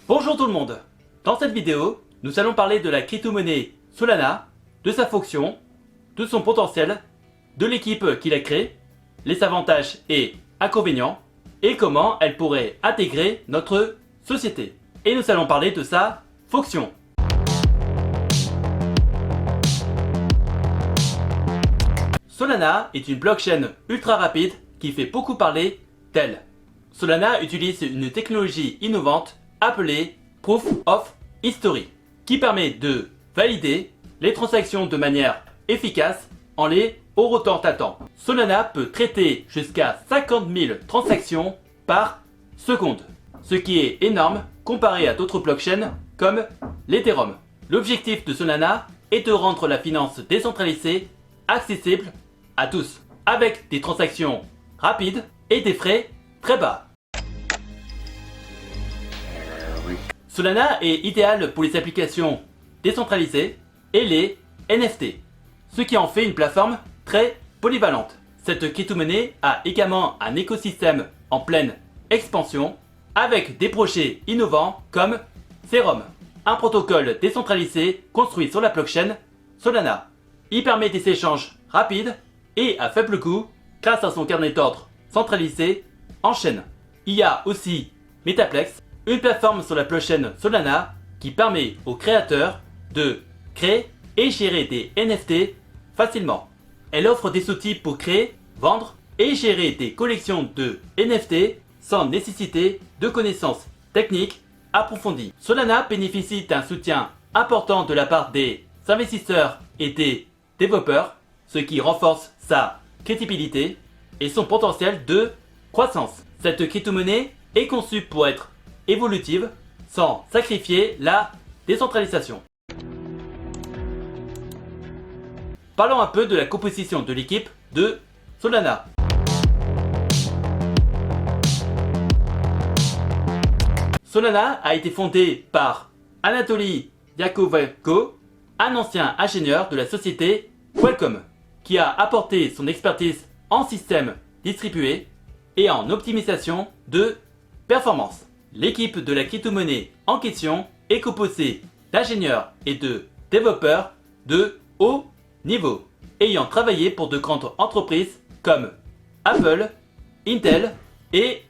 Bonjour tout le monde. Dans cette vidéo, nous allons parler de la crypto-monnaie Solana, de sa fonction, de son potentiel, de l'équipe qui l'a créée, les avantages et inconvénients, et comment elle pourrait intégrer notre société. Et nous allons parler de sa fonction. Solana est une blockchain ultra rapide qui fait beaucoup parler d'elle. Solana utilise une technologie innovante appelée Proof of History, qui permet de valider les transactions de manière efficace en les horotant. Solana peut traiter jusqu'à 50 000 transactions par seconde, ce qui est énorme comparé à d'autres blockchains comme l'Ethereum. L'objectif de Solana est de rendre la finance décentralisée accessible à tous, avec des transactions rapides et des frais très bas. Solana est idéal pour les applications décentralisées et les NFT, ce qui en fait une plateforme très polyvalente. Cette crypto-monnaie a également un écosystème en pleine expansion avec des projets innovants comme Serum, un protocole décentralisé construit sur la blockchain Solana. Il permet des échanges rapides et à faible coût grâce à son carnet d'ordre centralisé en chaîne. Il y a aussi Metaplex, une plateforme sur la blockchain Solana qui permet aux créateurs de créer et gérer des NFT facilement. Elle offre des outils pour créer, vendre et gérer des collections de NFT sans nécessiter de connaissances techniques approfondies. Solana bénéficie d'un soutien important de la part des investisseurs et des développeurs, ce qui renforce sa crédibilité et son potentiel de croissance. Cette crypto-monnaie est conçue pour être évolutive sans sacrifier la décentralisation. Parlons un peu de la composition de l'équipe de Solana. Solana a été fondée par Anatoly Yakovenko, un ancien ingénieur de la société Qualcomm, qui a apporté son expertise en systèmes distribués et en optimisation de performance. L'équipe de la crypto-monnaie en question est composée d'ingénieurs et de développeurs de haut niveau, ayant travaillé pour de grandes entreprises comme Apple, Intel et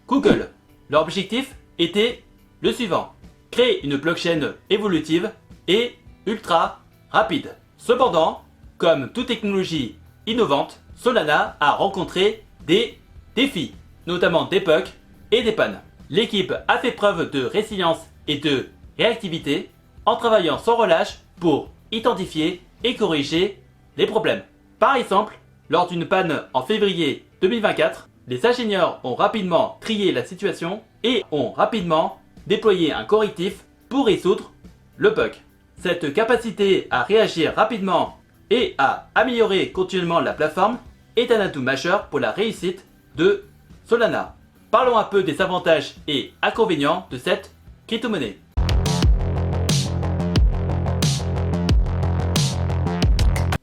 Google. Leur objectif était le suivant: créer une blockchain évolutive et ultra rapide. Cependant, comme toute technologie innovante, Solana a rencontré des défis, notamment des bugs et des pannes. L'équipe a fait preuve de résilience et de réactivité en travaillant sans relâche pour identifier et corriger les problèmes. Par exemple, lors d'une panne en février 2024, les ingénieurs ont rapidement trié la situation et ont rapidement déployé un correctif pour résoudre le bug. Cette capacité à réagir rapidement et à améliorer continuellement la plateforme est un atout majeur pour la réussite de Solana. Parlons un peu des avantages et inconvénients de cette crypto-monnaie.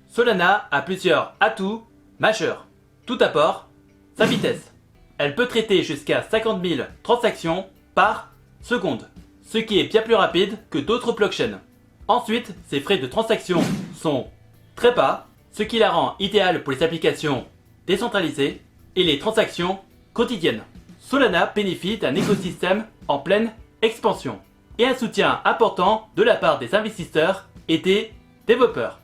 Solana a plusieurs atouts majeurs. Tout d'abord, sa vitesse. Elle peut traiter jusqu'à 50 000 transactions par seconde, ce qui est bien plus rapide que d'autres blockchains. Ensuite, ses frais de transaction sont très bas, ce qui la rend idéale pour les applications décentralisées et les transactions quotidiennes. Solana bénéficie d'un écosystème en pleine expansion et un soutien important de la part des investisseurs et des développeurs.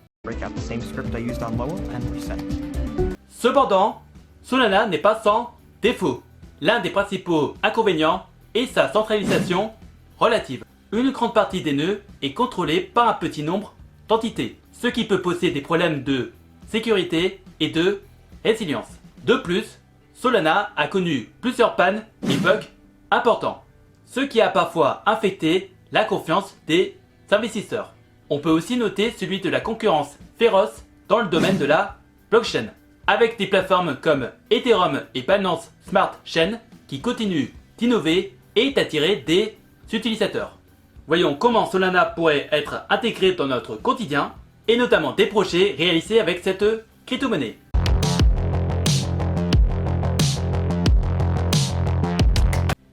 Cependant, Solana n'est pas sans défaut. L'un des principaux inconvénients est sa centralisation relative. Une grande partie des nœuds est contrôlée par un petit nombre d'entités, ce qui peut poser des problèmes de sécurité et de résilience. De plus, Solana a connu plusieurs pannes et bugs importants, ce qui a parfois infecté la confiance des investisseurs. On peut aussi noter celui de la concurrence féroce dans le domaine de la blockchain, avec des plateformes comme Ethereum et Binance Smart Chain qui continuent d'innover et d'attirer des utilisateurs. Voyons comment Solana pourrait être intégré dans notre quotidien et notamment des projets réalisés avec cette crypto-monnaie.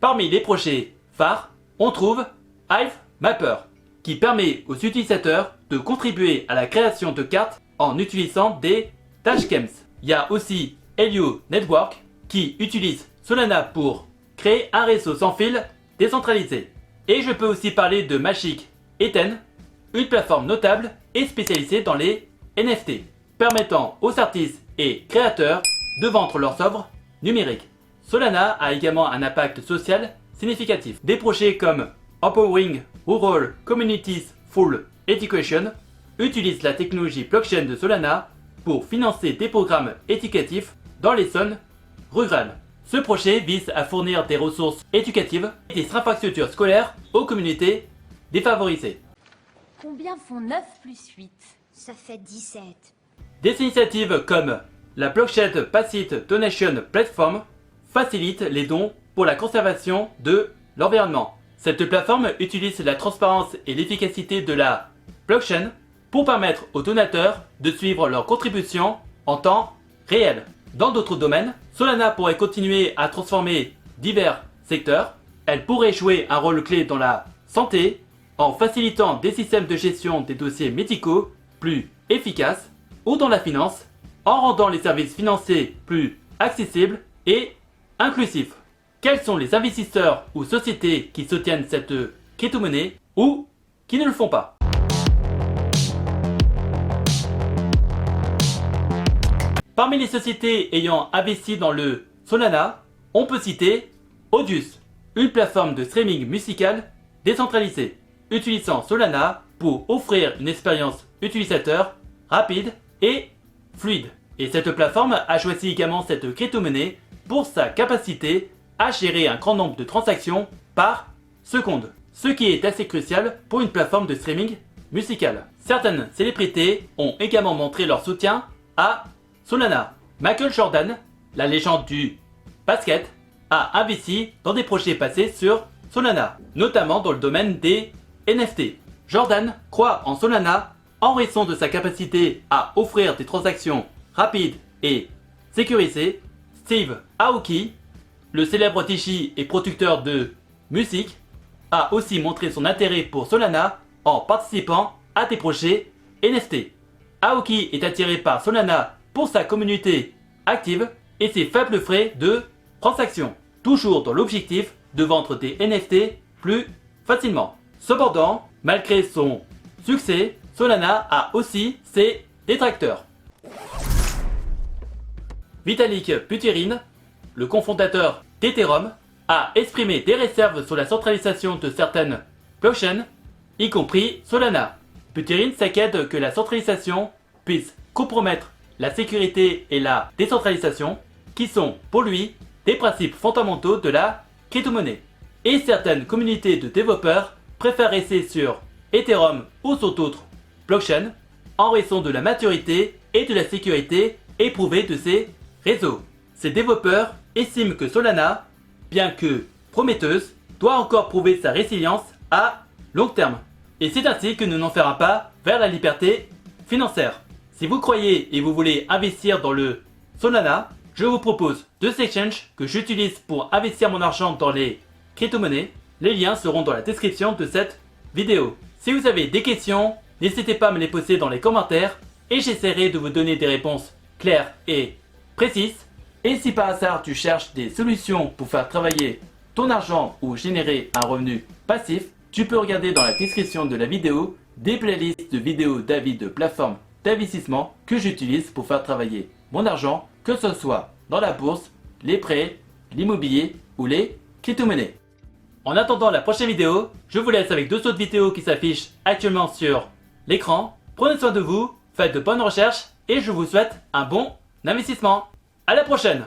Parmi les projets phares, on trouve Hive Mapper, qui permet aux utilisateurs de contribuer à la création de cartes en utilisant des dashcams. Il y a aussi Helio Network, qui utilise Solana pour créer un réseau sans fil décentralisé. Et je peux aussi parler de Magic Eden, une plateforme notable et spécialisée dans les NFT, permettant aux artistes et créateurs de vendre leurs œuvres numériques. Solana a également un impact social significatif. Des projets comme Empowering Rural Communities Full Education utilisent la technologie blockchain de Solana pour financer des programmes éducatifs dans les zones rurales. Ce projet vise à fournir des ressources éducatives et des infrastructures scolaires aux communautés défavorisées. Combien font 9 plus 8? Ça fait 17. Des initiatives comme la Blockchain Passive Donation Platform facilitent les dons pour la conservation de l'environnement. Cette plateforme utilise la transparence et l'efficacité de la blockchain pour permettre aux donateurs de suivre leurs contributions en temps réel. Dans d'autres domaines, Solana pourrait continuer à transformer divers secteurs. Elle pourrait jouer un rôle clé dans la santé en facilitant des systèmes de gestion des dossiers médicaux plus efficaces, ou dans la finance en rendant les services financiers plus accessibles et inclusifs. Quels sont les investisseurs ou sociétés qui soutiennent cette crypto-monnaie ou qui ne le font pas? Parmi les sociétés ayant investi dans le Solana, on peut citer Audius, une plateforme de streaming musical décentralisée, utilisant Solana pour offrir une expérience utilisateur rapide et fluide. Et cette plateforme a choisi également cette crypto-monnaie pour sa capacité à gérer un grand nombre de transactions par seconde, ce qui est assez crucial pour une plateforme de streaming musical. Certaines célébrités ont également montré leur soutien à Solana. Michael Jordan, la légende du basket, a investi dans des projets passés sur Solana, notamment dans le domaine des NFT. Jordan croit en Solana en raison de sa capacité à offrir des transactions rapides et sécurisées. Steve Aoki, le célèbre DJ et producteur de musique, a aussi montré son intérêt pour Solana en participant à des projets NFT. Aoki est attiré par Solana pour sa communauté active et ses faibles frais de transaction, toujours dans l'objectif de vendre des NFT plus facilement. Cependant, malgré son succès, Solana a aussi ses détracteurs. Vitalik Buterin, le cofondateur d'Ethereum, a exprimé des réserves sur la centralisation de certaines blockchains, y compris Solana. Buterin s'inquiète que la centralisation puisse compromettre la sécurité et la décentralisation, qui sont pour lui des principes fondamentaux de la crypto-monnaie. Et certaines communautés de développeurs préfèrent rester sur Ethereum ou sur d'autres blockchains en raison de la maturité et de la sécurité éprouvée de ces réseaux. Ces développeurs estiment que Solana, bien que prometteuse, doit encore prouver sa résilience à long terme. Et c'est ainsi que nous n'en ferons pas vers la liberté financière. Si vous croyez et vous voulez investir dans le Solana, je vous propose 2 exchanges que j'utilise pour investir mon argent dans les crypto-monnaies. Les liens seront dans la description de cette vidéo. Si vous avez des questions, n'hésitez pas à me les poser dans les commentaires et j'essaierai de vous donner des réponses claires et précises. Et si par hasard tu cherches des solutions pour faire travailler ton argent ou générer un revenu passif, tu peux regarder dans la description de la vidéo des playlists de vidéos d'avis de plateformes d'investissement que j'utilise pour faire travailler mon argent, que ce soit dans la bourse, les prêts, l'immobilier ou les crypto-monnaies. En attendant la prochaine vidéo, je vous laisse avec 2 autres vidéos qui s'affichent actuellement sur l'écran. Prenez soin de vous, faites de bonnes recherches et je vous souhaite un bon investissement. À la prochaine!